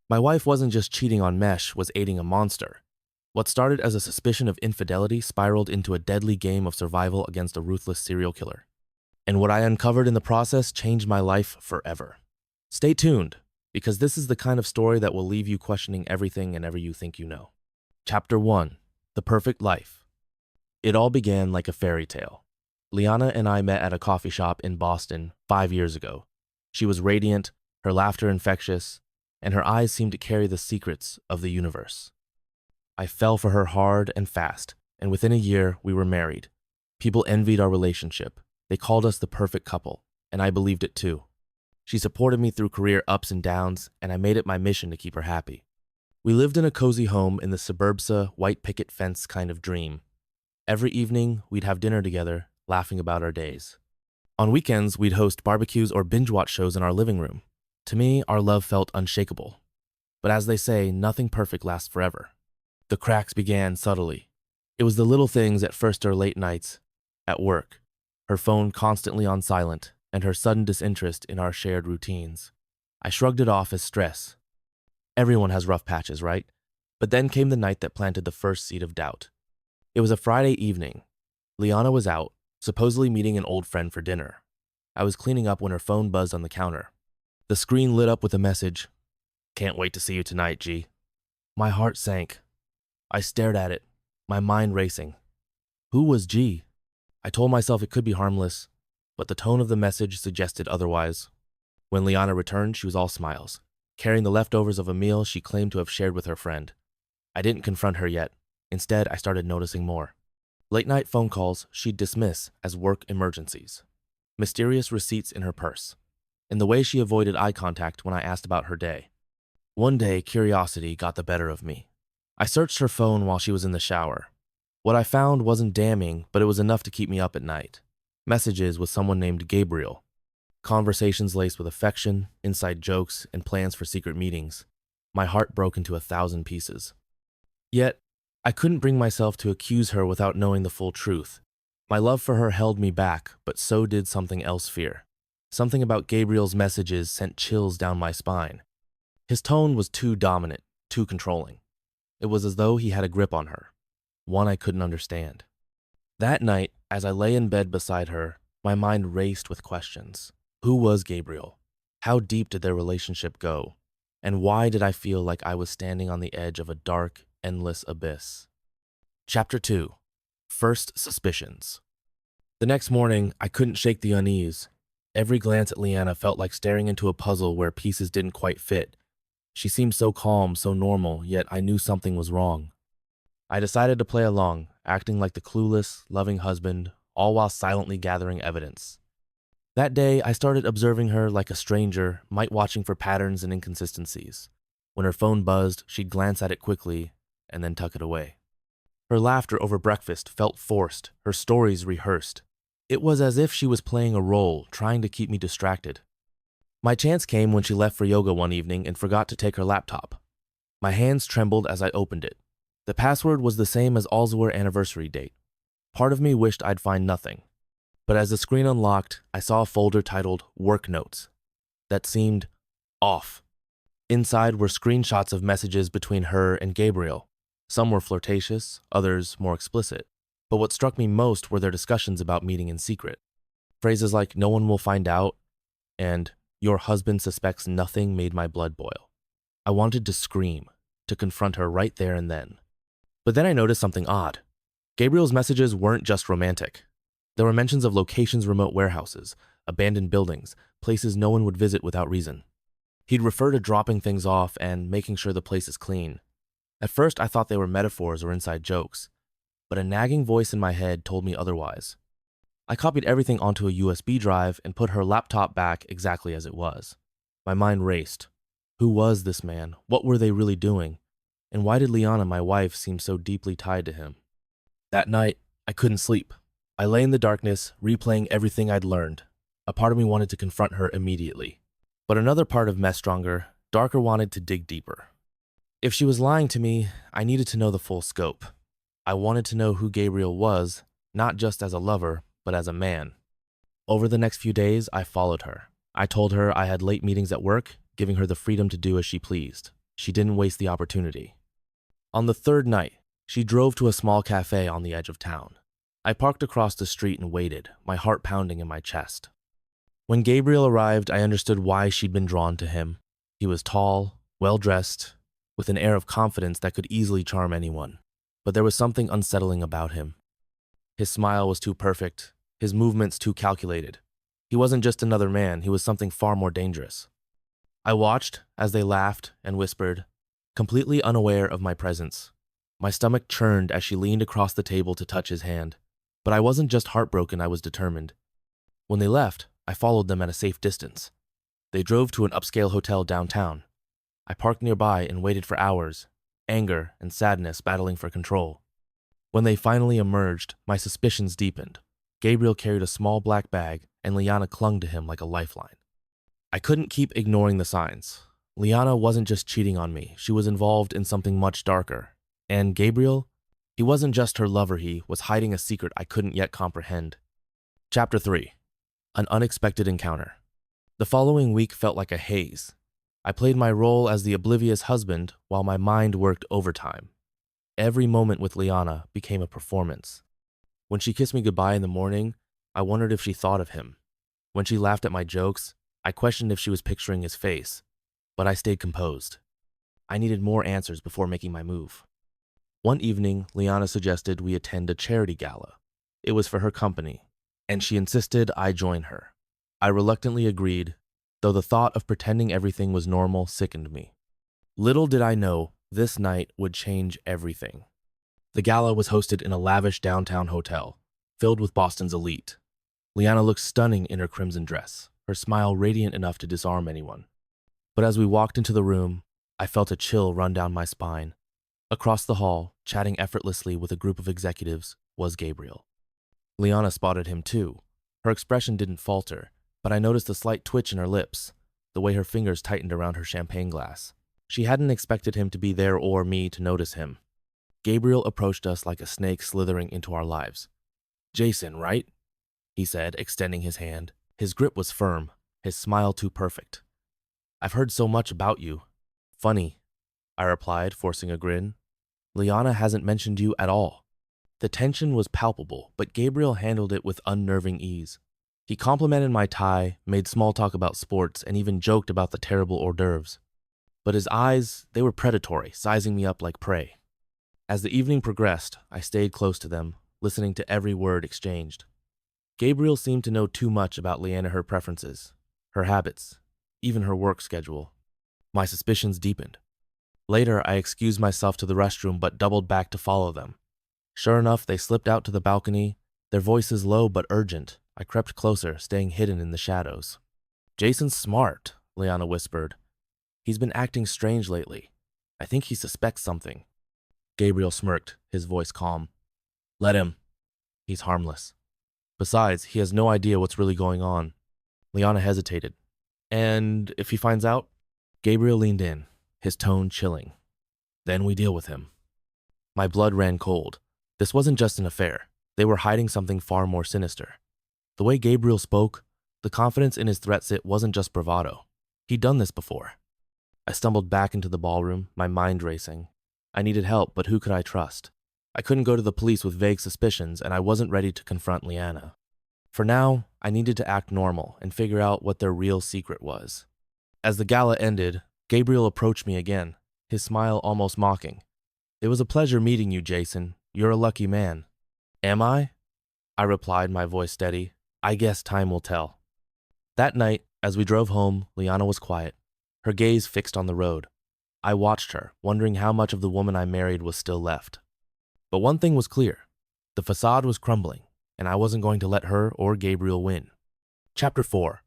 My wife wasn't just cheating on Mesh, was aiding a monster. What started as a suspicion of infidelity spiraled into a deadly game of survival against a ruthless serial killer. And what I uncovered in the process changed my life forever. Stay tuned, because this is the kind of story that will leave you questioning everything and ever you think you know. Chapter 1. The Perfect Life. It all began like a fairy tale. Liana and I met at a coffee shop in Boston 5 years ago. She was radiant, her laughter infectious, and her eyes seemed to carry the secrets of the universe. I fell for her hard and fast, and within a year we were married. People envied our relationship. They called us the perfect couple, and I believed it too. She supported me through career ups and downs, and I made it my mission to keep her happy. We lived in a cozy home in the suburbsa, white picket fence kind of dream. Every evening, we'd have dinner together, laughing about our days. On weekends, we'd host barbecues or binge-watch shows in our living room. To me, our love felt unshakable. But as they say, nothing perfect lasts forever. The cracks began subtly. It was the little things at first or late nights, at work, her phone constantly on silent, and her sudden disinterest in our shared routines. I shrugged it off as stress. Everyone has rough patches, right? But then came the night that planted the first seed of doubt. It was a Friday evening. Liana was out, supposedly meeting an old friend for dinner. I was cleaning up when her phone buzzed on the counter. The screen lit up with a message. "Can't wait to see you tonight, G." My heart sank. I stared at it, my mind racing. Who was G? I told myself it could be harmless, but the tone of the message suggested otherwise. When Liana returned, she was all smiles, carrying the leftovers of a meal she claimed to have shared with her friend. I didn't confront her yet. Instead, I started noticing more. Late-night phone calls she'd dismiss as work emergencies. Mysterious receipts in her purse. And the way she avoided eye contact when I asked about her day. One day, curiosity got the better of me. I searched her phone while she was in the shower. What I found wasn't damning, but it was enough to keep me up at night. Messages with someone named Gabriel. Conversations laced with affection, inside jokes, and plans for secret meetings. My heart broke into 1,000 pieces. Yet, I couldn't bring myself to accuse her without knowing the full truth. My love for her held me back, but so did something else fear. Something about Gabriel's messages sent chills down my spine. His tone was too dominant, too controlling. It was as though he had a grip on her, one I couldn't understand. That night, as I lay in bed beside her, my mind raced with questions. Who was Gabriel? How deep did their relationship go? And why did I feel like I was standing on the edge of a dark, endless abyss? Chapter 2. First Suspicions. The next morning, I couldn't shake the unease. Every glance at Liana felt like staring into a puzzle where pieces didn't quite fit. She seemed so calm, so normal, yet I knew something was wrong. I decided to play along, acting like the clueless, loving husband, all while silently gathering evidence. That day, I started observing her like a stranger, might watching for patterns and inconsistencies. When her phone buzzed, she'd glance at it quickly and then tuck it away. Her laughter over breakfast felt forced, her stories rehearsed. It was as if she was playing a role, trying to keep me distracted. My chance came when she left for yoga one evening and forgot to take her laptop. My hands trembled as I opened it. The password was the same as our anniversary date. Part of me wished I'd find nothing. But as the screen unlocked, I saw a folder titled Work Notes that seemed off. Inside were screenshots of messages between her and Gabriel. Some were flirtatious, others more explicit. But what struck me most were their discussions about meeting in secret. Phrases like "no one will find out" and "your husband suspects nothing" made my blood boil. I wanted to scream, to confront her right there and then. But then I noticed something odd. Gabriel's messages weren't just romantic. There were mentions of locations, remote warehouses, abandoned buildings, places no one would visit without reason. He'd refer to dropping things off and making sure the place is clean. At first, I thought they were metaphors or inside jokes, but a nagging voice in my head told me otherwise. I copied everything onto a USB drive and put her laptop back exactly as it was. My mind raced. Who was this man? What were they really doing? And why did Liana, my wife, seem so deeply tied to him? That night, I couldn't sleep. I lay in the darkness, replaying everything I'd learned. A part of me wanted to confront her immediately. But another part of Mess Stronger, darker, wanted to dig deeper. If she was lying to me, I needed to know the full scope. I wanted to know who Gabriel was, not just as a lover, but as a man. Over the next few days, I followed her. I told her I had late meetings at work, giving her the freedom to do as she pleased. She didn't waste the opportunity. On the third night, she drove to a small cafe on the edge of town. I parked across the street and waited, my heart pounding in my chest. When Gabriel arrived, I understood why she'd been drawn to him. He was tall, well-dressed, with an air of confidence that could easily charm anyone. But there was something unsettling about him. His smile was too perfect, his movements too calculated. He wasn't just another man, he was something far more dangerous. I watched as they laughed and whispered, completely unaware of my presence. My stomach churned as she leaned across the table to touch his hand. But I wasn't just heartbroken, I was determined. When they left, I followed them at a safe distance. They drove to an upscale hotel downtown. I parked nearby and waited for hours, anger and sadness battling for control. When they finally emerged, my suspicions deepened. Gabriel carried a small black bag, and Liana clung to him like a lifeline. I couldn't keep ignoring the signs. Liana wasn't just cheating on me, she was involved in something much darker. And Gabriel? He wasn't just her lover, he was hiding a secret I couldn't yet comprehend. Chapter 3. An Unexpected Encounter. The following week felt like a haze. I played my role as the oblivious husband while my mind worked overtime. Every moment with Liana became a performance. When she kissed me goodbye in the morning, I wondered if she thought of him. When she laughed at my jokes, I questioned if she was picturing his face. But I stayed composed. I needed more answers before making my move. One evening, Liana suggested we attend a charity gala. It was for her company, and she insisted I join her. I reluctantly agreed, though the thought of pretending everything was normal sickened me. Little did I know, this night would change everything. The gala was hosted in a lavish downtown hotel, filled with Boston's elite. Liana looked stunning in her crimson dress, her smile radiant enough to disarm anyone. But as we walked into the room, I felt a chill run down my spine. Across the hall, chatting effortlessly with a group of executives, was Gabriel. Liana spotted him too. Her expression didn't falter, but I noticed a slight twitch in her lips, the way her fingers tightened around her champagne glass. She hadn't expected him to be there or me to notice him. Gabriel approached us like a snake slithering into our lives. "Jason, right?" he said, extending his hand. His grip was firm, his smile too perfect. "I've heard so much about you." "Funny," I replied, forcing a grin. "Liana hasn't mentioned you at all." The tension was palpable, but Gabriel handled it with unnerving ease. He complimented my tie, made small talk about sports, and even joked about the terrible hors d'oeuvres. But his eyes, they were predatory, sizing me up like prey. As the evening progressed, I stayed close to them, listening to every word exchanged. Gabriel seemed to know too much about Liana, her preferences, her habits, even her work schedule. My suspicions deepened. Later, I excused myself to the restroom but doubled back to follow them. Sure enough, they slipped out to the balcony, their voices low but urgent. I crept closer, staying hidden in the shadows. "Jason's smart," Liana whispered. "He's been acting strange lately. I think he suspects something." Gabriel smirked, his voice calm. "Let him. He's harmless. Besides, he has no idea what's really going on." Liana hesitated. "And if he finds out?" Gabriel leaned in, his tone chilling. "Then we deal with him." My blood ran cold. This wasn't just an affair. They were hiding something far more sinister. The way Gabriel spoke, the confidence in his threats, it wasn't just bravado. He'd done this before. I stumbled back into the ballroom, my mind racing. I needed help, but who could I trust? I couldn't go to the police with vague suspicions, and I wasn't ready to confront Liana. For now, I needed to act normal and figure out what their real secret was. As the gala ended, Gabriel approached me again, his smile almost mocking. "It was a pleasure meeting you, Jason. You're a lucky man." "Am I?" I replied, my voice steady. "I guess time will tell." That night, as we drove home, Liana was quiet, her gaze fixed on the road. I watched her, wondering how much of the woman I married was still left. But one thing was clear. The facade was crumbling, and I wasn't going to let her or Gabriel win. Chapter 4.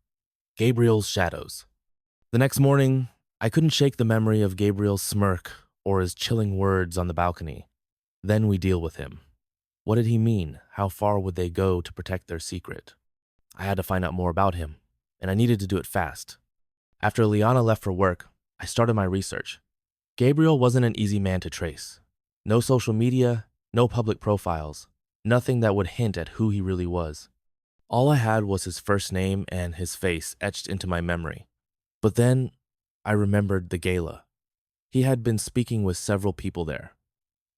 Gabriel's Shadows. The next morning, I couldn't shake the memory of Gabriel's smirk or his chilling words on the balcony. Then we deal with him. What did he mean? How far would they go to protect their secret? I had to find out more about him, and I needed to do it fast. After Liana left for work, I started my research. Gabriel wasn't an easy man to trace. No social media, no public profiles, nothing that would hint at who he really was. All I had was his first name and his face etched into my memory. But then I remembered the gala. He had been speaking with several people there.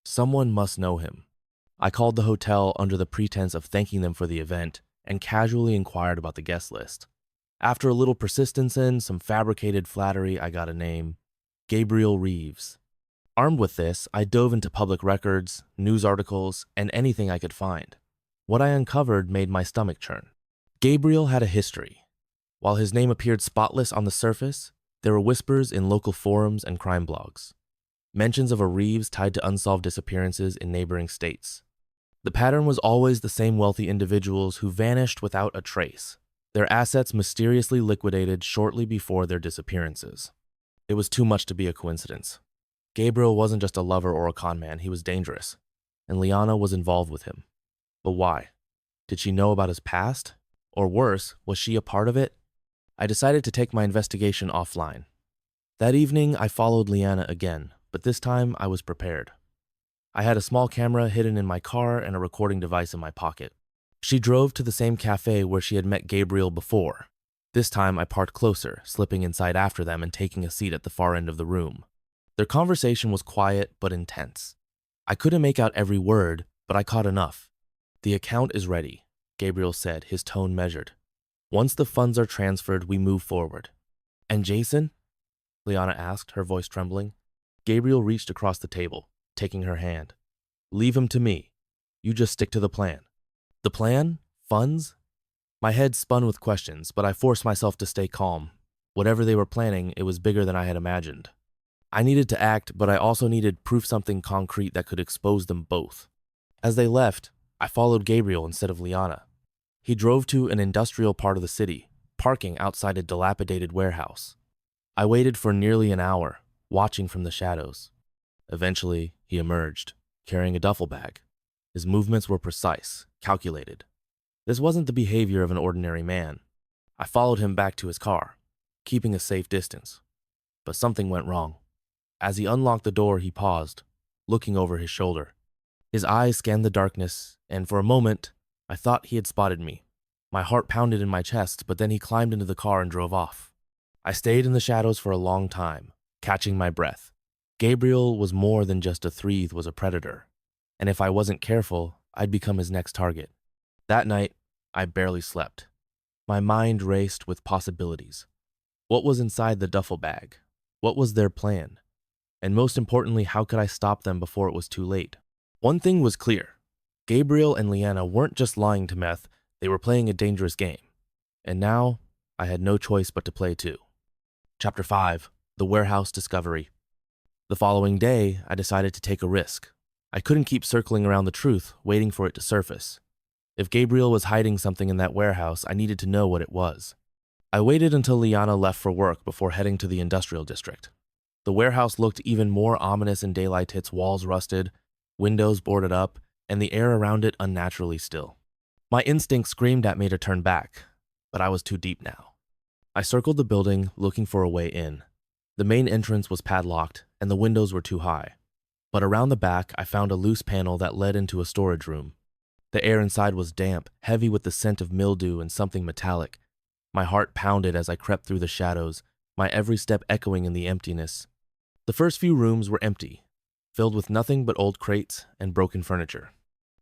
Someone must know him. I called the hotel under the pretense of thanking them for the event and casually inquired about the guest list. After a little persistence and some fabricated flattery, I got a name: Gabriel Reeves. Armed with this, I dove into public records, news articles, and anything I could find. What I uncovered made my stomach churn. Gabriel had a history. While his name appeared spotless on the surface, there were whispers in local forums and crime blogs. Mentions of a Reeves tied to unsolved disappearances in neighboring states. The pattern was always the same wealthy individuals who vanished without a trace, their assets mysteriously liquidated shortly before their disappearances. It was too much to be a coincidence. Gabriel wasn't just a lover or a con man, he was dangerous, and Liana was involved with him. But why? Did she know about his past? Or worse, was she a part of it? I decided to take my investigation offline. That evening, I followed Liana again, but this time I was prepared. I had a small camera hidden in my car and a recording device in my pocket. She drove to the same cafe where she had met Gabriel before. This time I parked closer, slipping inside after them and taking a seat at the far end of the room. Their conversation was quiet but intense. I couldn't make out every word, but I caught enough. "The account is ready," Gabriel said, his tone measured. "Once the funds are transferred, we move forward." "And Jason?" Liana asked, her voice trembling. Gabriel reached across the table, taking her hand. "Leave him to me. You just stick to the plan." "The plan? Funds?" My head spun with questions, but I forced myself to stay calm. Whatever they were planning, it was bigger than I had imagined. I needed to act, but I also needed proof, something concrete that could expose them both. As they left, I followed Gabriel instead of Liana. He drove to an industrial part of the city, parking outside a dilapidated warehouse. I waited for nearly an hour, watching from the shadows. Eventually, he emerged, carrying a duffel bag. His movements were precise, calculated. This wasn't the behavior of an ordinary man. I followed him back to his car, keeping a safe distance. But something went wrong. As he unlocked the door, he paused, looking over his shoulder. His eyes scanned the darkness, and for a moment, I thought he had spotted me. My heart pounded in my chest, but then he climbed into the car and drove off. I stayed in the shadows for a long time, catching my breath. Gabriel was more than just a thief, was a predator. And if I wasn't careful, I'd become his next target. That night, I barely slept. My mind raced with possibilities. What was inside the duffel bag? What was their plan? And most importantly, how could I stop them before it was too late? One thing was clear. Gabriel and Liana weren't just lying to Meth, they were playing a dangerous game. And now, I had no choice but to play too. Chapter 5. The Warehouse Discovery. The following day, I decided to take a risk. I couldn't keep circling around the truth, waiting for it to surface. If Gabriel was hiding something in that warehouse, I needed to know what it was. I waited until Liana left for work before heading to the industrial district. The warehouse looked even more ominous in daylight, its walls rusted, windows boarded up, and the air around it unnaturally still. My instinct screamed at me to turn back, but I was too deep now. I circled the building, looking for a way in. The main entrance was padlocked, and the windows were too high. But around the back, I found a loose panel that led into a storage room. The air inside was damp, heavy with the scent of mildew and something metallic. My heart pounded as I crept through the shadows, my every step echoing in the emptiness. The first few rooms were empty, filled with nothing but old crates and broken furniture.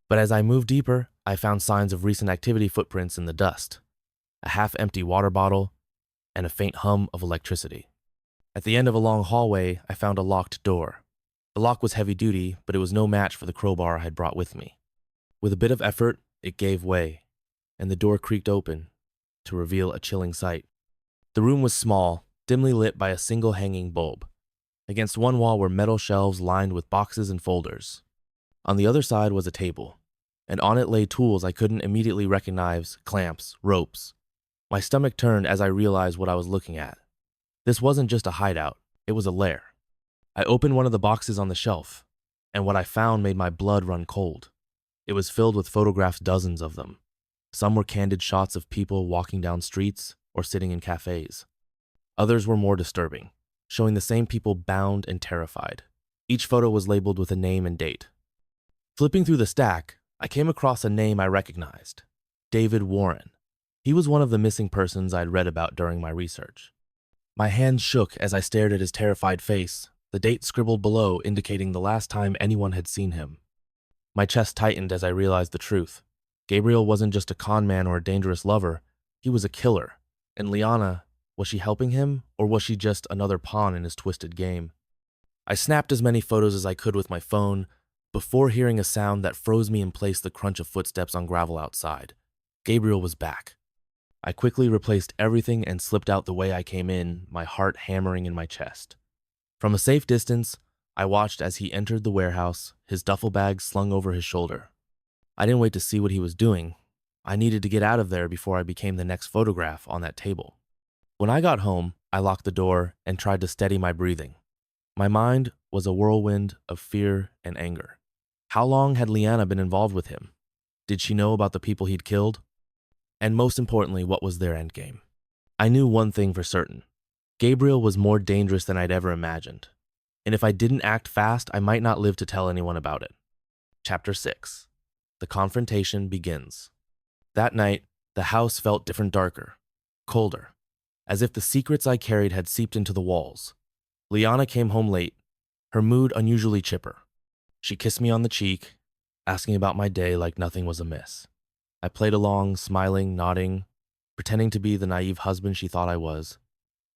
But as I moved deeper, I found signs of recent activity footprints in the dust, a half-empty water bottle, and a faint hum of electricity. At the end of a long hallway, I found a locked door. The lock was heavy-duty, but it was no match for the crowbar I had brought with me. With a bit of effort, it gave way, and the door creaked open to reveal a chilling sight. The room was small, dimly lit by a single hanging bulb. Against one wall were metal shelves lined with boxes and folders. On the other side was a table, and on it lay tools I couldn't immediately recognize: clamps, ropes. My stomach turned as I realized what I was looking at. This wasn't just a hideout, it was a lair. I opened one of the boxes on the shelf, and what I found made my blood run cold. It was filled with photographs, dozens of them. Some were candid shots of people walking down streets or sitting in cafes. Others were more disturbing, showing the same people bound and terrified. Each photo was labeled with a name and date. Flipping through the stack, I came across a name I recognized: David Warren. He was one of the missing persons I'd read about during my research. My hands shook as I stared at his terrified face, the the date scribbled below indicating the last time anyone had seen him. My chest tightened as I realized the truth. Gabriel wasn't just a con man or a dangerous lover, he was a killer. And Liana, was she helping him, or was she just another pawn in his twisted game? I snapped as many photos as I could with my phone before hearing a sound that froze me in place, the crunch of footsteps on gravel outside. Gabriel was back. I quickly replaced everything and slipped out the way I came in, my heart hammering in my chest. From a safe distance, I watched as he entered the warehouse, his duffel bag slung over his shoulder. I didn't wait to see what he was doing. I needed to get out of there before I became the next photograph on that table. When I got home, I locked the door and tried to steady my breathing. My mind was a whirlwind of fear and anger. How long had Liana been involved with him? Did she know about the people he'd killed? And most importantly, what was their endgame? I knew one thing for certain. Gabriel was more dangerous than I'd ever imagined. And if I didn't act fast, I might not live to tell anyone about it. Chapter 6. The confrontation begins. That night, the house felt different, darker, colder, as if the secrets I carried had seeped into the walls. Liana came home late, her mood unusually chipper. She kissed me on the cheek, asking about my day like nothing was amiss. I played along, smiling, nodding, pretending to be the naive husband she thought I was,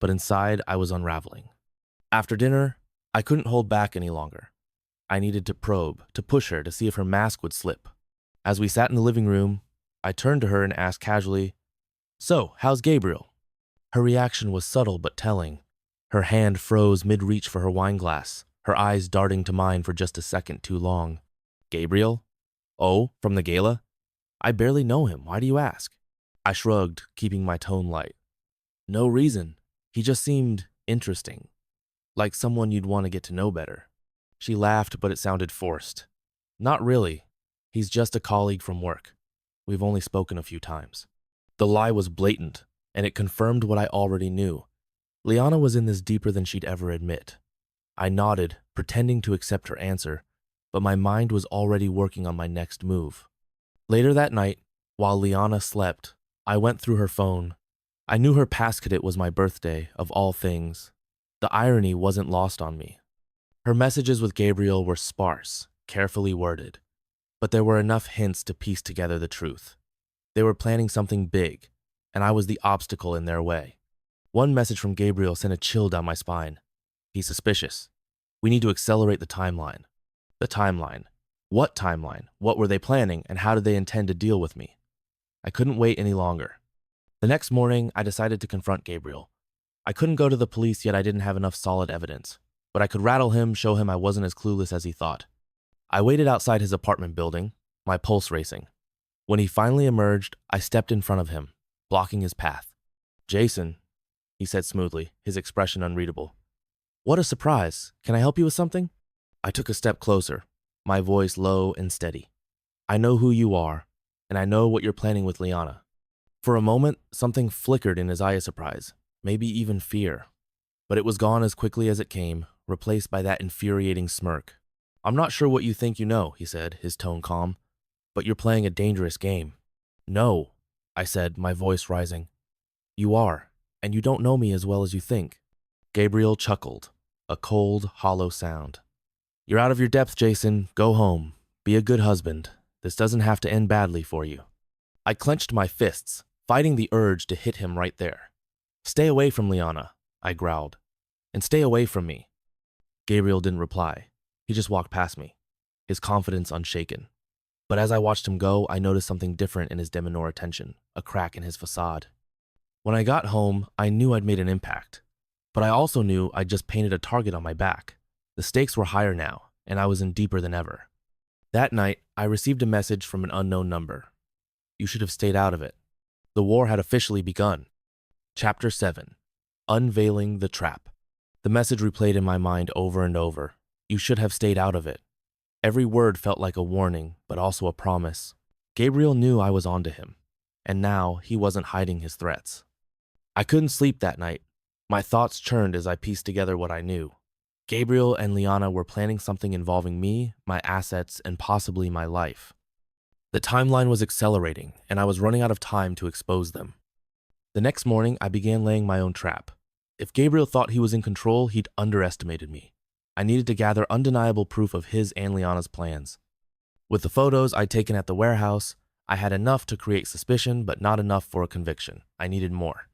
but inside I was unraveling. After dinner, I couldn't hold back any longer. I needed to probe, to push her, to see if her mask would slip. As we sat in the living room, I turned to her and asked casually, "So, how's Gabriel?" Her reaction was subtle but telling. Her hand froze mid-reach for her wine glass, her eyes darting to mine for just a second too long. "Gabriel? Oh, from the gala? I barely know him. Why do you ask?" I shrugged, keeping my tone light. "No reason. He just seemed interesting. Like someone you'd want to get to know better." She laughed, but it sounded forced. "Not really. He's just a colleague from work. We've only spoken a few times." The lie was blatant, and it confirmed what I already knew. Liana was in this deeper than she'd ever admit. I nodded, pretending to accept her answer, but my mind was already working on my next move. Later that night, while Liana slept, I went through her phone. I knew her passcode was my birthday, of all things. The irony wasn't lost on me. Her messages with Gabriel were sparse, carefully worded, but there were enough hints to piece together the truth. They were planning something big, and I was the obstacle in their way. One message from Gabriel sent a chill down my spine. "He's suspicious. We need to accelerate the timeline." The timeline. What timeline? What were they planning, and how did they intend to deal with me? I couldn't wait any longer. The next morning, I decided to confront Gabriel. I couldn't go to the police yet, I didn't have enough solid evidence, but I could rattle him, show him I wasn't as clueless as he thought. I waited outside his apartment building, my pulse racing. When he finally emerged, I stepped in front of him, blocking his path. "Jason," he said smoothly, his expression unreadable. "What a surprise. Can I help you with something?" I took a step closer, my voice low and steady. "I know who you are, and I know what you're planning with Liana." For a moment, something flickered in his eye of surprise, maybe even fear. But it was gone as quickly as it came, replaced by that infuriating smirk. "I'm not sure what you think you know," he said, his tone calm, "but you're playing a dangerous game." "No," I said, my voice rising. "You are, and you don't know me as well as you think." Gabriel chuckled, a cold, hollow sound. "You're out of your depth, Jason. Go home. Be a good husband. This doesn't have to end badly for you." I clenched my fists, fighting the urge to hit him right there. "Stay away from Liana," I growled. "And stay away from me." Gabriel didn't reply. He just walked past me, his confidence unshaken. But as I watched him go, I noticed something different in his demeanor attention, a crack in his facade. When I got home, I knew I'd made an impact. But I also knew I'd just painted a target on my back. The stakes were higher now, and I was in deeper than ever. That night, I received a message from an unknown number. "You should have stayed out of it." The war had officially begun. Chapter 7. Unveiling the Trap. The message replayed in my mind over and over. "You should have stayed out of it." Every word felt like a warning, but also a promise. Gabriel knew I was onto him, and now he wasn't hiding his threats. I couldn't sleep that night. My thoughts churned as I pieced together what I knew. Gabriel and Liana were planning something involving me, my assets, and possibly my life. The timeline was accelerating, and I was running out of time to expose them. The next morning, I began laying my own trap. If Gabriel thought he was in control, he'd underestimated me. I needed to gather undeniable proof of his and Liana's plans. With the photos I'd taken at the warehouse, I had enough to create suspicion, but not enough for a conviction. I needed more.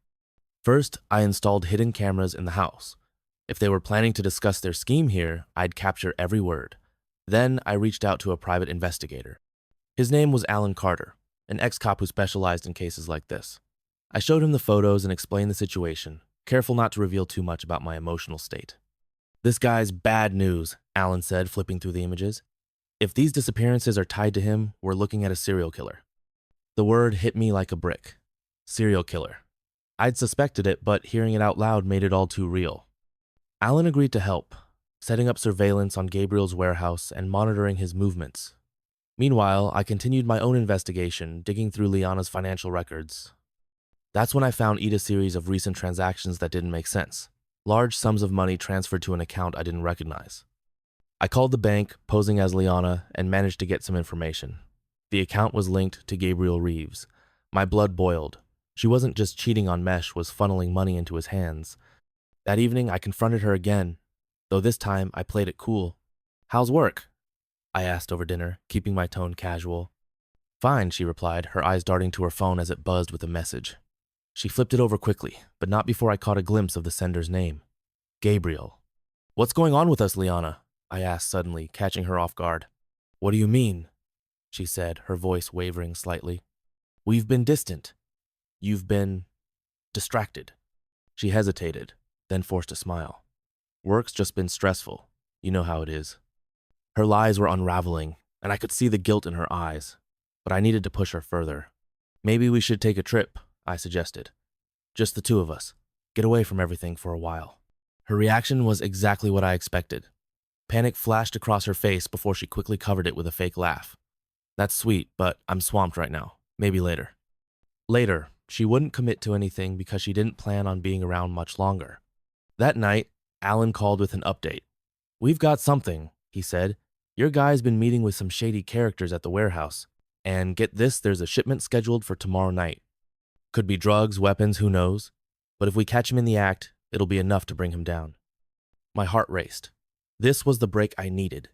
First, I installed hidden cameras in the house. If they were planning to discuss their scheme here, I'd capture every word. Then I reached out to a private investigator. His name was Alan Carter, an ex-cop who specialized in cases like this. I showed him the photos and explained the situation, careful not to reveal too much about my emotional state. "This guy's bad news," Alan said, flipping through the images. "If these disappearances are tied to him, we're looking at a serial killer." The word hit me like a brick. Serial killer. I'd suspected it, but hearing it out loud made it all too real. Alan agreed to help, setting up surveillance on Gabriel's warehouse and monitoring his movements. Meanwhile, I continued my own investigation, digging through Liana's financial records. That's when I found Ida's series of recent transactions that didn't make sense. Large sums of money transferred to an account I didn't recognize. I called the bank, posing as Liana, and managed to get some information. The account was linked to Gabriel Reeves. My blood boiled. She wasn't just cheating on Mesh, was funneling money into his hands. That evening, I confronted her again, though this time I played it cool. "How's work?" I asked over dinner, keeping my tone casual. "Fine," she replied, her eyes darting to her phone as it buzzed with a message. She flipped it over quickly, but not before I caught a glimpse of the sender's name. Gabriel. "What's going on with us, Liana?" I asked suddenly, catching her off guard. "What do you mean?" she said, her voice wavering slightly. "We've been distant. You've been distracted." She hesitated, then forced a smile. "Work's just been stressful. You know how it is." Her lies were unraveling, and I could see the guilt in her eyes, but I needed to push her further. "Maybe we should take a trip," I suggested. "Just the two of us. Get away from everything for a while." Her reaction was exactly what I expected. Panic flashed across her face before she quickly covered it with a fake laugh. "That's sweet, but I'm swamped right now. Maybe later." Later, she wouldn't commit to anything because she didn't plan on being around much longer. That night, Alan called with an update. "We've got something," he said. "Your guy's been meeting with some shady characters at the warehouse. And get this, there's a shipment scheduled for tomorrow night. Could be drugs, weapons, who knows? But if we catch him in the act, it'll be enough to bring him down." My heart raced. This was the break I needed.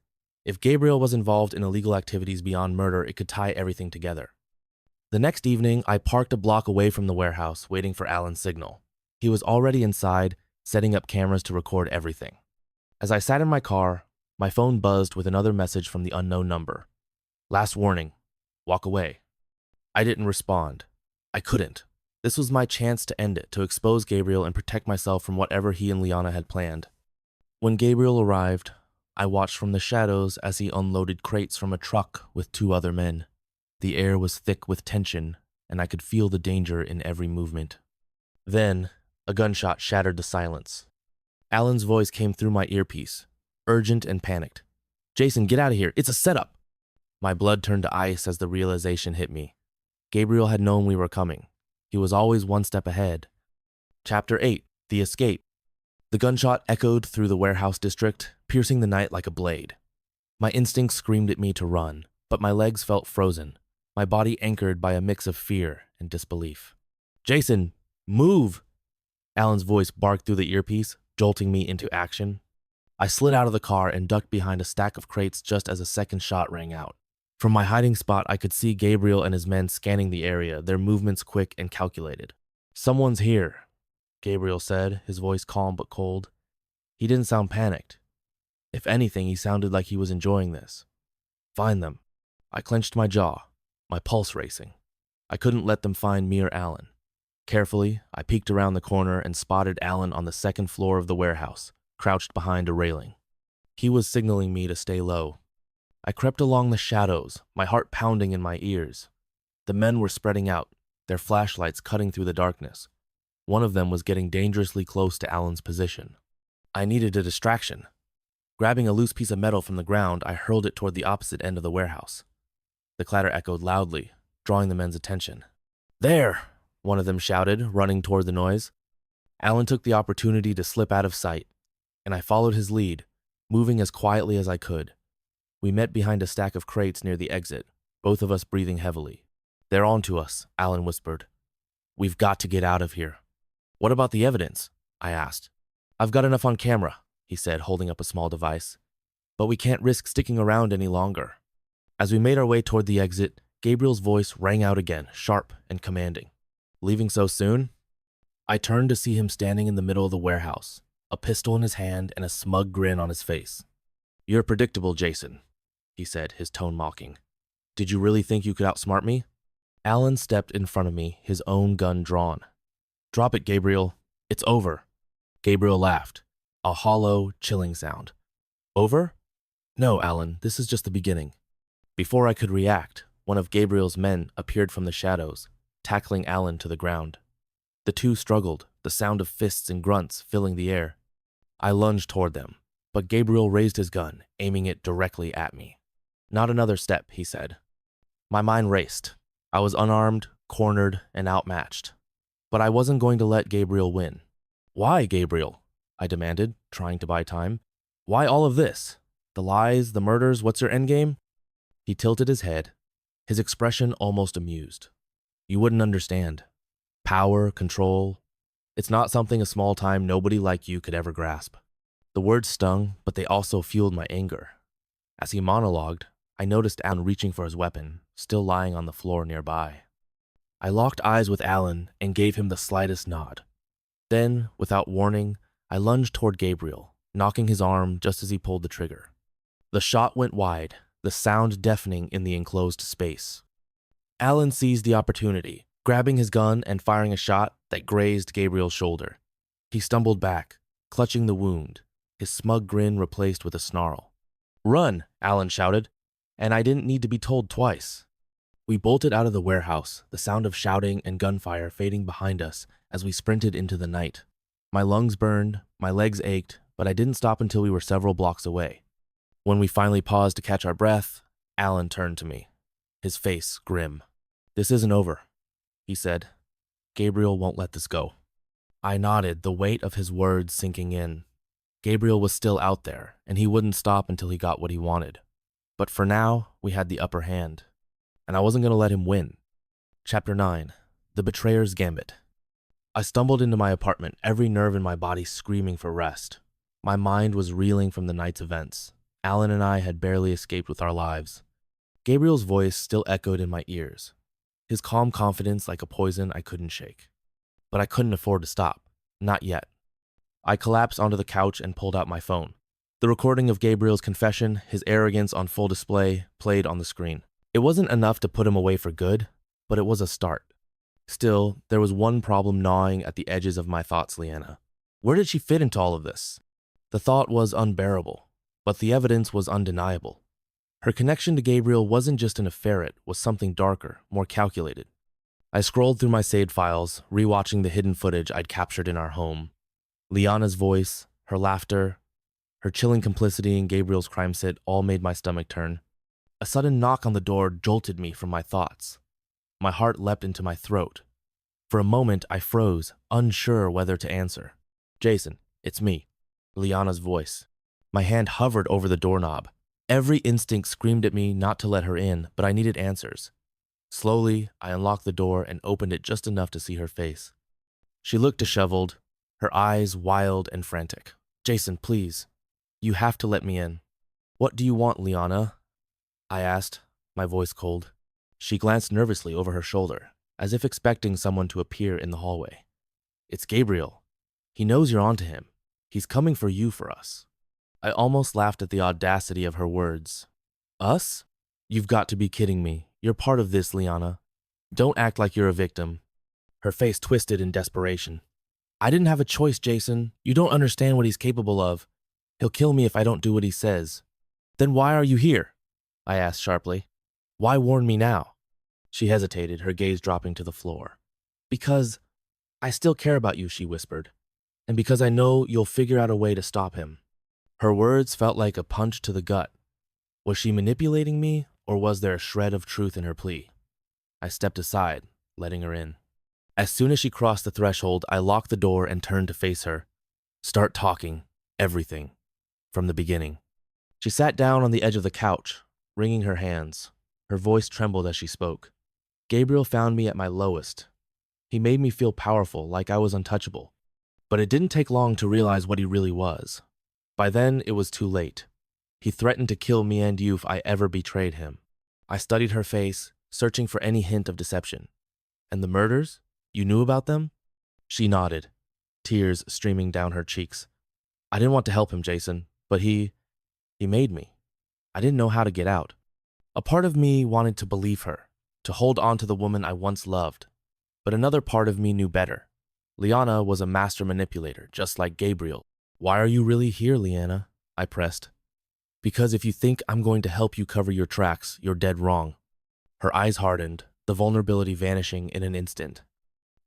If Gabriel was involved in illegal activities beyond murder, it could tie everything together. The next evening, I parked a block away from the warehouse, waiting for Alan's signal. He was already inside, setting up cameras to record everything. As I sat in my car, my phone buzzed with another message from the unknown number. "Last warning. Walk away." I didn't respond. I couldn't. This was my chance to end it, to expose Gabriel and protect myself from whatever he and Liana had planned. When Gabriel arrived, I watched from the shadows as he unloaded crates from a truck with two other men. The air was thick with tension, and I could feel the danger in every movement. Then, a gunshot shattered the silence. Alan's voice came through my earpiece, urgent and panicked. "Jason, get out of here. It's a setup." My blood turned to ice as the realization hit me. Gabriel had known we were coming. He was always one step ahead. Chapter 8. The Escape. The gunshot echoed through the warehouse district, piercing the night like a blade. My instincts screamed at me to run, but my legs felt frozen, my body anchored by a mix of fear and disbelief. "Jason, move!" Alan's voice barked through the earpiece, jolting me into action. I slid out of the car and ducked behind a stack of crates just as a second shot rang out. From my hiding spot, I could see Gabriel and his men scanning the area, their movements quick and calculated. "Someone's here," Gabriel said, his voice calm but cold. He didn't sound panicked. If anything, he sounded like he was enjoying this. "Find them." I clenched my jaw, my pulse racing. I couldn't let them find me or Alan. Carefully, I peeked around the corner and spotted Alan on the second floor of the warehouse, crouched behind a railing. He was signaling me to stay low. I crept along the shadows, my heart pounding in my ears. The men were spreading out, their flashlights cutting through the darkness. One of them was getting dangerously close to Alan's position. I needed a distraction. Grabbing a loose piece of metal from the ground, I hurled it toward the opposite end of the warehouse. The clatter echoed loudly, drawing the men's attention. "There!" one of them shouted, running toward the noise. Alan took the opportunity to slip out of sight, and I followed his lead, moving as quietly as I could. We met behind a stack of crates near the exit, both of us breathing heavily. "They're on to us," Alan whispered. "We've got to get out of here." "What about the evidence?" I asked. "I've got enough on camera," he said, holding up a small device. But we can't risk sticking around any longer. As we made our way toward the exit, Gabriel's voice rang out again, sharp and commanding. Leaving so soon? I turned to see him standing in the middle of the warehouse, a pistol in his hand and a smug grin on his face. You're predictable, Jason, he said, his tone mocking. Did you really think you could outsmart me? Alan stepped in front of me, his own gun drawn. Drop it, Gabriel. It's over. Gabriel laughed, a hollow, chilling sound. Over? No, Alan, this is just the beginning. Before I could react, one of Gabriel's men appeared from the shadows, tackling Alan to the ground. The two struggled, the sound of fists and grunts filling the air. I lunged toward them, but Gabriel raised his gun, aiming it directly at me. Not another step, he said. My mind raced. I was unarmed, cornered, and outmatched. But I wasn't going to let Gabriel win. Why, Gabriel? I demanded, trying to buy time. Why all of this? The lies, the murders, what's your endgame? He tilted his head, his expression almost amused. You wouldn't understand. Power, control. It's not something a small-time nobody like you could ever grasp. The words stung, but they also fueled my anger. As he monologued, I noticed Alan reaching for his weapon, still lying on the floor nearby. I locked eyes with Alan and gave him the slightest nod. Then, without warning, I lunged toward Gabriel, knocking his arm just as he pulled the trigger. The shot went wide, the sound deafening in the enclosed space. Alan seized the opportunity, grabbing his gun and firing a shot that grazed Gabriel's shoulder. He stumbled back, clutching the wound, his smug grin replaced with a snarl. Run, Alan shouted, and I didn't need to be told twice. We bolted out of the warehouse, the sound of shouting and gunfire fading behind us as we sprinted into the night. My lungs burned, my legs ached, but I didn't stop until we were several blocks away. When we finally paused to catch our breath, Alan turned to me, his face grim. This isn't over, he said. Gabriel won't let this go. I nodded, the weight of his words sinking in. Gabriel was still out there, and he wouldn't stop until he got what he wanted. But for now, we had the upper hand, and I wasn't going to let him win. Chapter 9, The Betrayer's Gambit. I stumbled into my apartment, every nerve in my body screaming for rest. My mind was reeling from the night's events. Alan and I had barely escaped with our lives. Gabriel's voice still echoed in my ears, his calm confidence like a poison I couldn't shake. But I couldn't afford to stop. Not yet. I collapsed onto the couch and pulled out my phone. The recording of Gabriel's confession, his arrogance on full display, played on the screen. It wasn't enough to put him away for good, but it was a start. Still, there was one problem gnawing at the edges of my thoughts, Leanna. Where did she fit into all of this? The thought was unbearable, but the evidence was undeniable. Her connection to Gabriel wasn't just an affair, it was something darker, more calculated. I scrolled through my saved files, rewatching the hidden footage I'd captured in our home. Liana's voice, her laughter, her chilling complicity in Gabriel's crime set all made my stomach turn. A sudden knock on the door jolted me from my thoughts. My heart leapt into my throat. For a moment, I froze, unsure whether to answer. Jason, it's me. Liana's voice. My hand hovered over the doorknob. Every instinct screamed at me not to let her in, but I needed answers. Slowly, I unlocked the door and opened it just enough to see her face. She looked disheveled, her eyes wild and frantic. Jason, please. You have to let me in. What do you want, Liana? I asked, my voice cold. She glanced nervously over her shoulder, as if expecting someone to appear in the hallway. It's Gabriel. He knows you're onto him. He's coming for you for us. I almost laughed at the audacity of her words. Us? You've got to be kidding me. You're part of this, Liana. Don't act like you're a victim. Her face twisted in desperation. I didn't have a choice, Jason. You don't understand what he's capable of. He'll kill me if I don't do what he says. Then why are you here? I asked sharply. Why warn me now? She hesitated, her gaze dropping to the floor. Because I still care about you, she whispered. And because I know you'll figure out a way to stop him. Her words felt like a punch to the gut. Was she manipulating me, or was there a shred of truth in her plea? I stepped aside, letting her in. As soon as she crossed the threshold, I locked the door and turned to face her. Start talking. Everything. From the beginning. She sat down on the edge of the couch, wringing her hands. Her voice trembled as she spoke. Gabriel found me at my lowest. He made me feel powerful, like I was untouchable. But it didn't take long to realize what he really was. By then, it was too late. He threatened to kill me and you if I ever betrayed him. I studied her face, searching for any hint of deception. And the murders? You knew about them? She nodded, tears streaming down her cheeks. I didn't want to help him, Jason, but he made me. I didn't know how to get out. A part of me wanted to believe her, to hold on to the woman I once loved. But another part of me knew better. Liana was a master manipulator, just like Gabriel. Why are you really here, Liana? I pressed. Because if you think I'm going to help you cover your tracks, you're dead wrong. Her eyes hardened, the vulnerability vanishing in an instant.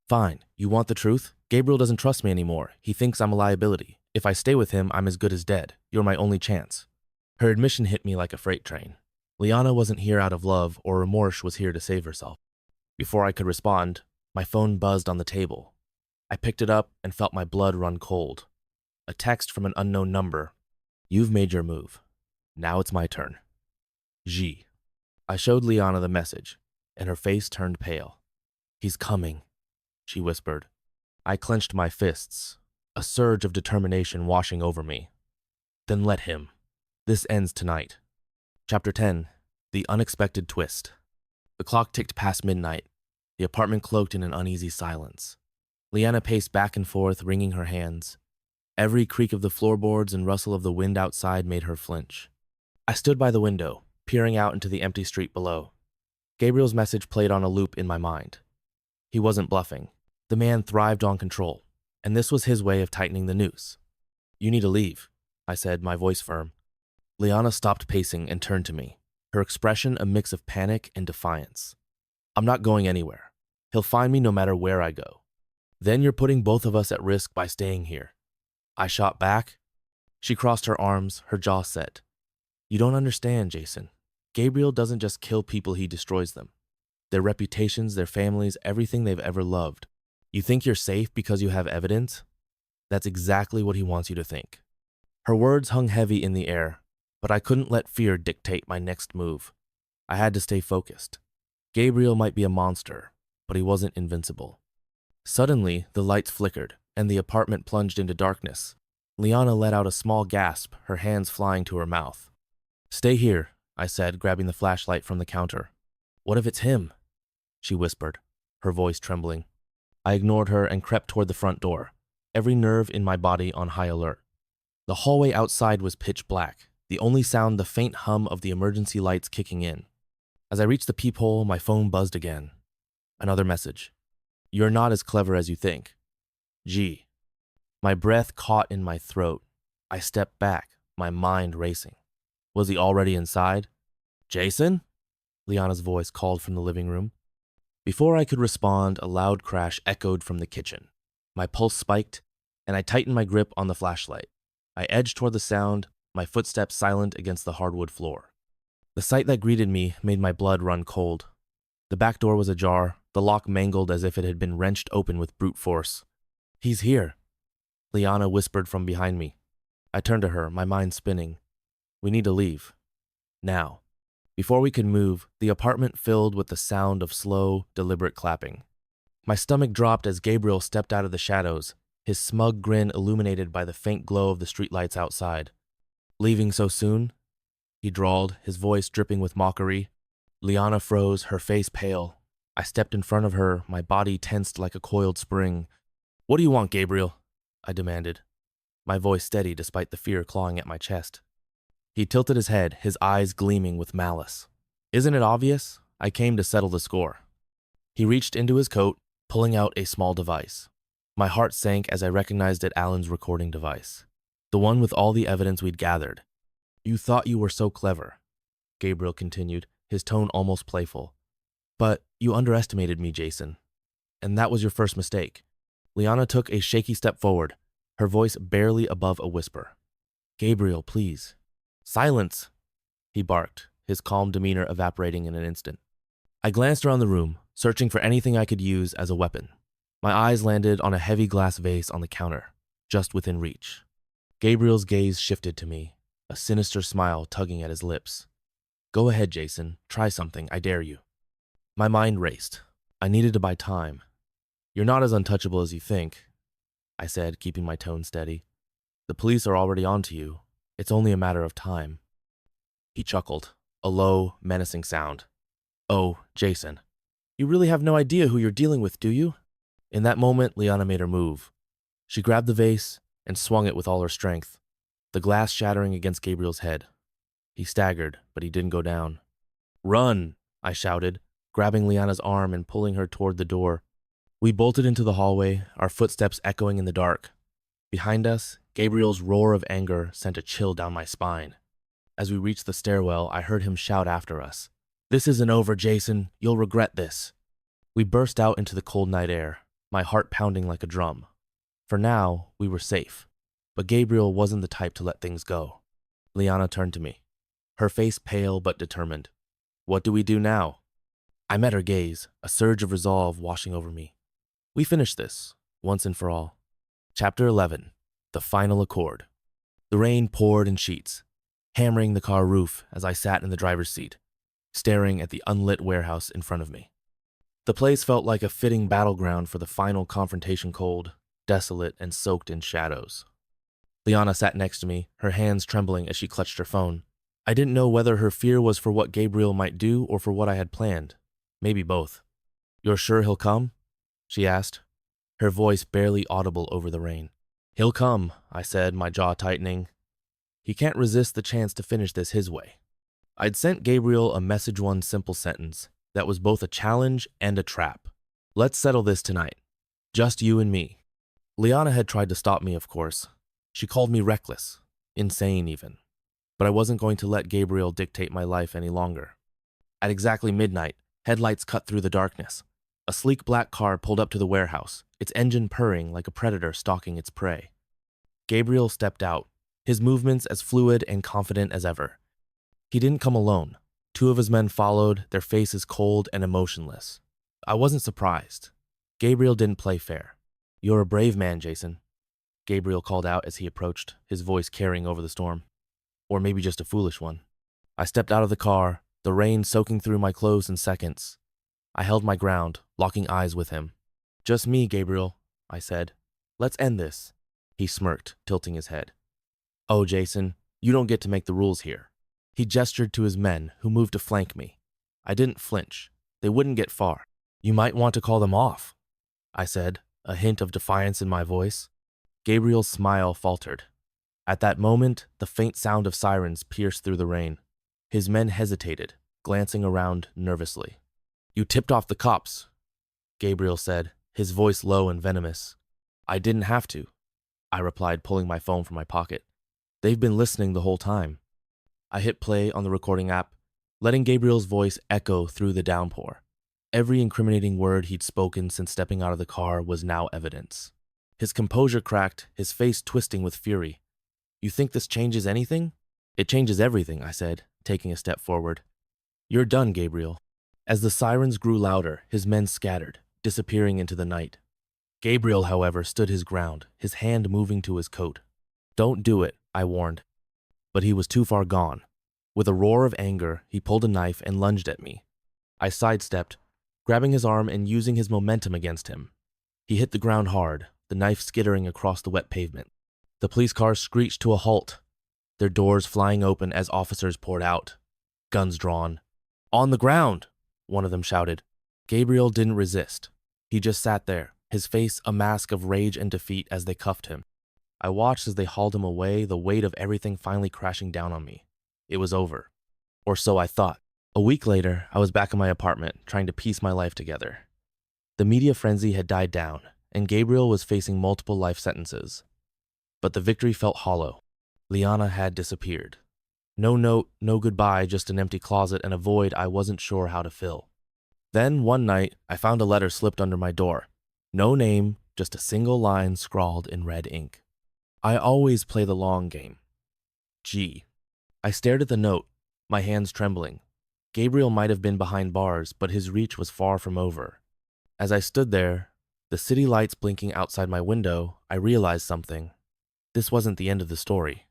Fine, you want the truth? Gabriel doesn't trust me anymore. He thinks I'm a liability. If I stay with him, I'm as good as dead. You're my only chance. Her admission hit me like a freight train. Liana wasn't here out of love or remorse, was here to save herself. Before I could respond, my phone buzzed on the table. I picked it up and felt my blood run cold. A text from an unknown number. You've made your move. Now it's my turn. G. I showed Liana the message, and her face turned pale. He's coming, she whispered. I clenched my fists, a surge of determination washing over me. Then let him. This ends tonight. Chapter 10. The Unexpected Twist. The clock ticked past midnight, the apartment cloaked in an uneasy silence. Liana paced back and forth, wringing her hands. Every creak of the floorboards and rustle of the wind outside made her flinch. I stood by the window, peering out into the empty street below. Gabriel's message played on a loop in my mind. He wasn't bluffing. The man thrived on control, and this was his way of tightening the noose. You need to leave, I said, my voice firm. Liana stopped pacing and turned to me, her expression a mix of panic and defiance. I'm not going anywhere. He'll find me no matter where I go. Then you're putting both of us at risk by staying here. I shot back. She crossed her arms, her jaw set. You don't understand, Jason. Gabriel doesn't just kill people, he destroys them. Their reputations, their families, everything they've ever loved. You think you're safe because you have evidence? That's exactly what he wants you to think. Her words hung heavy in the air, but I couldn't let fear dictate my next move. I had to stay focused. Gabriel might be a monster, but he wasn't invincible. Suddenly, the lights flickered, and the apartment plunged into darkness. Liana let out a small gasp, her hands flying to her mouth. Stay here, I said, grabbing the flashlight from the counter. What if it's him? She whispered, her voice trembling. I ignored her and crept toward the front door, every nerve in my body on high alert. The hallway outside was pitch black, the only sound the faint hum of the emergency lights kicking in. As I reached the peephole, my phone buzzed again. Another message. You're not as clever as you think. G. My breath caught in my throat. I stepped back, my mind racing. Was he already inside? Jason? Liana's voice called from the living room. Before I could respond, a loud crash echoed from the kitchen. My pulse spiked, and I tightened my grip on the flashlight. I edged toward the sound, my footsteps silent against the hardwood floor. The sight that greeted me made my blood run cold. The back door was ajar, the lock mangled as if it had been wrenched open with brute force. He's here, Liana whispered from behind me. I turned to her, my mind spinning. We need to leave. Now. Before we could move, the apartment filled with the sound of slow, deliberate clapping. My stomach dropped as Gabriel stepped out of the shadows, his smug grin illuminated by the faint glow of the streetlights outside. Leaving so soon? He drawled, his voice dripping with mockery. Liana froze, her face pale. I stepped in front of her, my body tensed like a coiled spring. What do you want, Gabriel? I demanded, my voice steady despite the fear clawing at my chest. He tilted his head, his eyes gleaming with malice. Isn't it obvious? I came to settle the score. He reached into his coat, pulling out a small device. My heart sank as I recognized it, Alan's recording device. The one with all the evidence we'd gathered. You thought you were so clever, Gabriel continued, his tone almost playful. But you underestimated me, Jason. And that was your first mistake. Liana took a shaky step forward, her voice barely above a whisper. Gabriel, please. Silence, he barked, his calm demeanor evaporating in an instant. I glanced around the room, searching for anything I could use as a weapon. My eyes landed on a heavy glass vase on the counter, just within reach. Gabriel's gaze shifted to me, a sinister smile tugging at his lips. Go ahead, Jason. Try something, I dare you. My mind raced. I needed to buy time. You're not as untouchable as you think, I said, keeping my tone steady. The police are already onto you. It's only a matter of time. He chuckled, a low, menacing sound. Oh, Jason, you really have no idea who you're dealing with, do you? In that moment, Liana made her move. She grabbed the vase and swung it with all her strength, the glass shattering against Gabriel's head. He staggered, but he didn't go down. Run, I shouted, grabbing Liana's arm and pulling her toward the door. We bolted into the hallway, our footsteps echoing in the dark. Behind us, Gabriel's roar of anger sent a chill down my spine. As we reached the stairwell, I heard him shout after us. This isn't over, Jason. You'll regret this. We burst out into the cold night air, my heart pounding like a drum. For now, we were safe. But Gabriel wasn't the type to let things go. Liana turned to me, her face pale but determined. What do we do now? I met her gaze, a surge of resolve washing over me. We finished this, once and for all. Chapter 11. The Final Accord. The rain poured in sheets, hammering the car roof as I sat in the driver's seat, staring at the unlit warehouse in front of me. The place felt like a fitting battleground for the final confrontation, cold, desolate, and soaked in shadows. Liana sat next to me, her hands trembling as she clutched her phone. I didn't know whether her fear was for what Gabriel might do or for what I had planned. Maybe both. You're sure he'll come? She asked, her voice barely audible over the rain. He'll come, I said, my jaw tightening. He can't resist the chance to finish this his way. I'd sent Gabriel a message, one simple sentence that was both a challenge and a trap. Let's settle this tonight. Just you and me. Liana had tried to stop me, of course. She called me reckless, insane even. But I wasn't going to let Gabriel dictate my life any longer. At exactly midnight, headlights cut through the darkness. A sleek black car pulled up to the warehouse, its engine purring like a predator stalking its prey. Gabriel stepped out, his movements as fluid and confident as ever. He didn't come alone. Two of his men followed, their faces cold and emotionless. I wasn't surprised. Gabriel didn't play fair. You're a brave man, Jason, Gabriel called out as he approached, his voice carrying over the storm. Or maybe just a foolish one. I stepped out of the car, the rain soaking through my clothes in seconds. I held my ground, locking eyes with him. Just me, Gabriel, I said. Let's end this. He smirked, tilting his head. Oh, Jason, you don't get to make the rules here. He gestured to his men, who moved to flank me. I didn't flinch. They wouldn't get far. You might want to call them off, I said, a hint of defiance in my voice. Gabriel's smile faltered. At that moment, the faint sound of sirens pierced through the rain. His men hesitated, glancing around nervously. You tipped off the cops, Gabriel said, his voice low and venomous. I didn't have to, I replied, pulling my phone from my pocket. They've been listening the whole time. I hit play on the recording app, letting Gabriel's voice echo through the downpour. Every incriminating word he'd spoken since stepping out of the car was now evidence. His composure cracked, his face twisting with fury. You think this changes anything? It changes everything, I said, taking a step forward. You're done, Gabriel. As the sirens grew louder, his men scattered, disappearing into the night. Gabriel, however, stood his ground, his hand moving to his coat. Don't do it, I warned. But he was too far gone. With a roar of anger, he pulled a knife and lunged at me. I sidestepped, grabbing his arm and using his momentum against him. He hit the ground hard, the knife skittering across the wet pavement. The police cars screeched to a halt, their doors flying open as officers poured out, guns drawn. On the ground, one of them shouted. Gabriel didn't resist. He just sat there, his face a mask of rage and defeat as they cuffed him. I watched as they hauled him away, the weight of everything finally crashing down on me. It was over. Or so I thought. A week later, I was back in my apartment, trying to piece my life together. The media frenzy had died down, and Gabriel was facing multiple life sentences. But the victory felt hollow. Liana had disappeared. No note, no goodbye, just an empty closet and a void I wasn't sure how to fill. Then, one night, I found a letter slipped under my door. No name, just a single line scrawled in red ink. I always play the long game. G. I stared at the note, my hands trembling. Gabriel might have been behind bars, but his reach was far from over. As I stood there, the city lights blinking outside my window, I realized something. This wasn't the end of the story.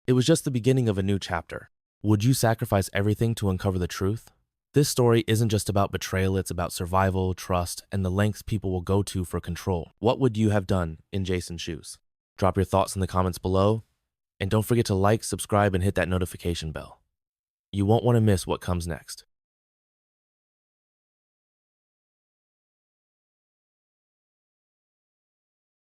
It was just the beginning of a new chapter. Would you sacrifice everything to uncover the truth? This story isn't just about betrayal, it's about survival, trust, and the lengths people will go to for control. What would you have done in Jason's shoes? Drop your thoughts in the comments below, and don't forget to like, subscribe, and hit that notification bell. You won't want to miss what comes next.